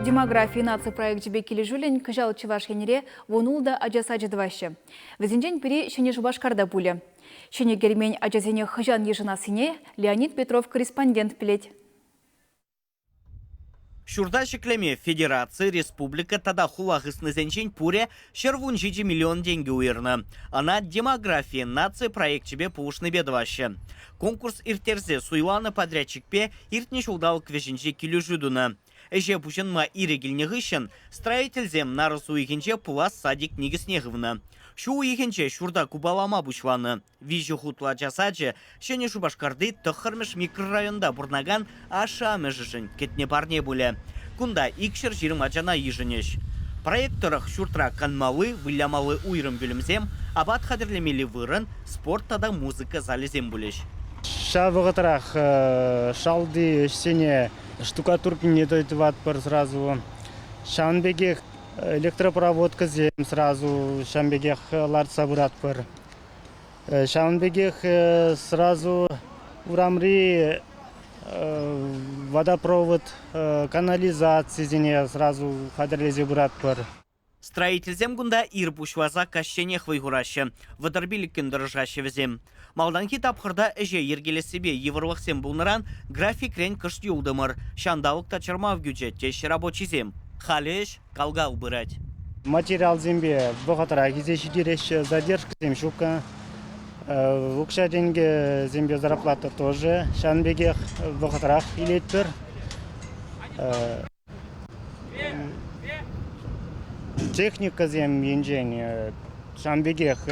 демографии нации проект жібе келі жүлін кыжал чываш енере вонулда ажаса жадывашы. Візінжен пири шене жубашкарда буле. Шене гермень ажазене хыжан ежынасыне Леонид Петров корреспондент пилет. Шурда шеклеме Федерация, Республика тада хулагысны зенчен пуре шервун 7 миллион деньги уйрны. Она демография нации проект тебе пушны бедваще. Конкурс иртерзе суйланы подрядчикпе иртне шулдал квешінче келі жүдуны. Эже пушынма ирегілнегішін строительзем нарысу егенче пулас садик негіснегівны. Шу егенче шурда кубалама бушланы. Вижу хутла жасаджы, шене шубашкарды тұқырмыш микрорайонда бұрнаган аша межішін кетне барне бұлі. Кунда икшір жерім ажана ежінеш. Проекторық шуртра канмалы, вылямалы уйрым бөлімзем, абат қадірлемелі вырын, спорттада музыка залезем бұлеш. Шавығытырақ шалды сене штукатурки не дойтыват пар сразу. Шанбегех электропроводка зем сразу, шанбегех лард сабырат пар. Шанбегех сразу урамри водопровод, канализация зене сразу хадрлезе бұрат пар. Строительзем гунда ирбушваза кащенех вайгурашы, вадарбиліккен дырыжашы візем. Малданки тапқырда әже ергелесібе еврлықсем бұлныран график рен кышт юлдымыр. Шандалық тачырмав гюджет теші рабочизем. Халеш калгал бұрад. Материал зембе бұғатыра кезеші дереш задержка зем шука. Укша деньги зембе зарплата тоже. Шанбегех бұғатырақ илетпір. Техника зем енжен Шанбегех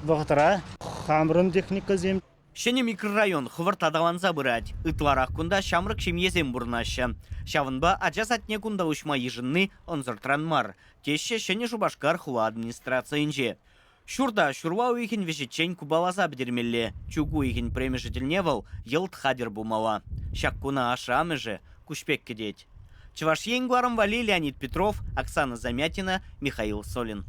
бұғатыра. Хамрын техника зем. Шене микрорайон хывырт адаланза бұрад. Ытларақ күнда шамрық шемезем бұрнашы. Шавынба ажа сатне күнда ұшма ежінны онзыртран мар. Тешше шене жубашкар хула администрация инже. Шурда шурва уйхин вешетчен кубалаза бідермелі. Чугу уйхин премежетілневал елт хадер бумала. Шаккуна ашамы же кушпек кедеть. Чеваш енгуарам вали Леонид Петров, Оксана Замятина, Михаил Солин.